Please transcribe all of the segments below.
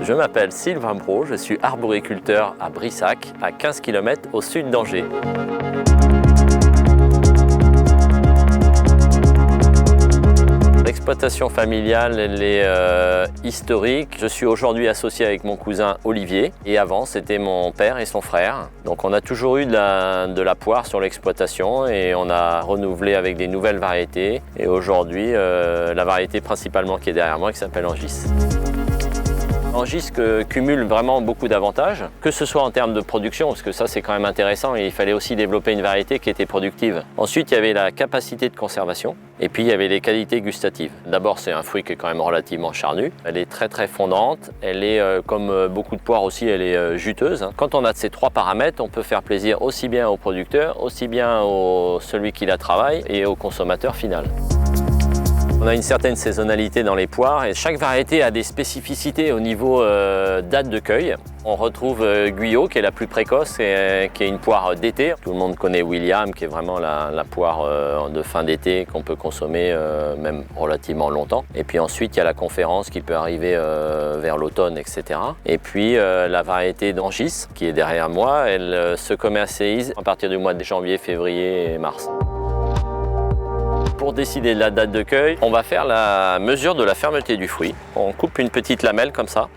Je m'appelle Sylvain Brault, je suis arboriculteur à Brissac, à 15 km au sud d'Angers. L'exploitation familiale, elle est historique. Je suis aujourd'hui associé avec mon cousin Olivier et avant c'était mon père et son frère. Donc on a toujours eu de la poire sur l'exploitation et on a renouvelé avec des nouvelles variétés. Et aujourd'hui, la variété principalement qui est derrière moi qui s'appelle Angis. Angis cumule vraiment beaucoup d'avantages, que ce soit en termes de production, parce que ça c'est quand même intéressant et il fallait aussi développer une variété qui était productive. Ensuite il y avait la capacité de conservation et puis il y avait les qualités gustatives. D'abord c'est un fruit qui est quand même relativement charnu, elle est très fondante, elle est comme beaucoup de poires aussi, elle est juteuse. Quand on a ces trois paramètres, on peut faire plaisir aussi bien au producteur, aussi bien à celui qui la travaille et au consommateur final. On a une certaine saisonnalité dans les poires et chaque variété a des spécificités au niveau date de cueil. On retrouve Guyot qui est la plus précoce et qui est une poire d'été. Tout le monde connaît William qui est vraiment la poire de fin d'été qu'on peut consommer même relativement longtemps. Et puis ensuite il y a la Conférence qui peut arriver vers l'automne, etc. Et puis la variété d'Angis qui est derrière moi, elle se commercialise à partir du mois de janvier, février et mars. Pour décider de la date de cueil, on va faire la mesure de la fermeté du fruit. On coupe une petite lamelle comme ça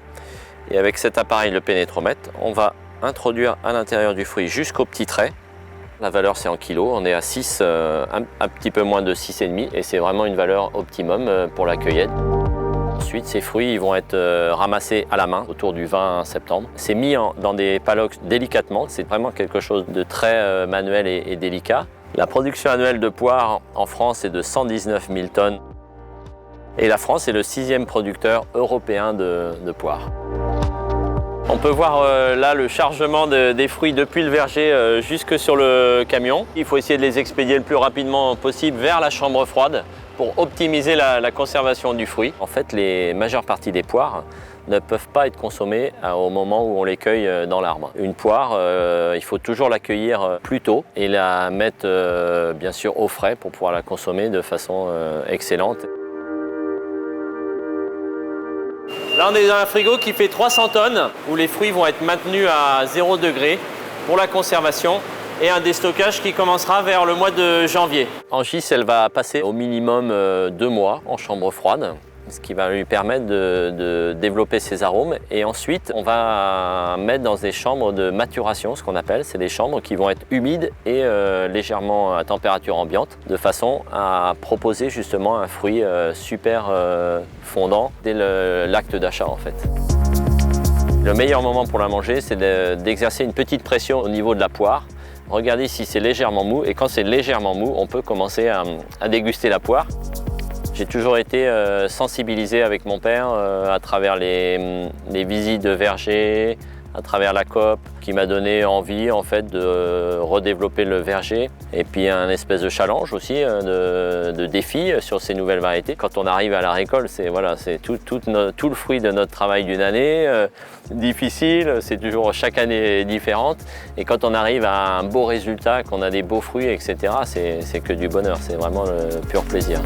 et avec cet appareil, le pénétromètre, on va introduire à l'intérieur du fruit jusqu'au petit trait. La valeur c'est en kilos, on est à 6, un petit peu moins de 6,5 et c'est vraiment une valeur optimum pour la cueillette. Ensuite, ces fruits ils vont être ramassés à la main autour du 20 septembre. C'est mis dans des palox délicatement, c'est vraiment quelque chose de très manuel et délicat. La production annuelle de poires en France est de 119 000 tonnes et la France est le 6e producteur européen de poires. On peut voir là le chargement des fruits depuis le verger jusque sur le camion. Il faut essayer de les expédier le plus rapidement possible vers la chambre froide pour optimiser la conservation du fruit. En fait, les majeures parties des poires ne peuvent pas être consommées au moment où on les cueille dans l'arbre. Une poire, il faut toujours la cueillir plus tôt et la mettre bien sûr au frais pour pouvoir la consommer de façon excellente. Là on est dans un frigo qui fait 300 tonnes où les fruits vont être maintenus à 0 degré pour la conservation et un déstockage qui commencera vers le mois de janvier. Angis, elle va passer au minimum 2 mois en chambre froide, ce qui va lui permettre de développer ses arômes. Et ensuite, on va mettre dans des chambres de maturation, ce qu'on appelle. C'est des chambres qui vont être humides et légèrement à température ambiante, de façon à proposer justement un fruit super fondant dès l'acte d'achat en fait. Le meilleur moment pour la manger, c'est d'exercer une petite pression au niveau de la poire. Regardez si c'est légèrement mou et quand c'est légèrement mou, on peut commencer à déguster la poire. J'ai toujours été sensibilisé avec mon père à travers les visites de verger, à travers la COP, qui m'a donné envie en fait de redévelopper le verger. Et puis un espèce de challenge aussi, de défi sur ces nouvelles variétés. Quand on arrive à la récolte, c'est voilà, tout le fruit de notre travail d'une année, difficile, c'est toujours chaque année différente. Et quand on arrive à un beau résultat, qu'on a des beaux fruits, etc., c'est que du bonheur, c'est vraiment le pur plaisir.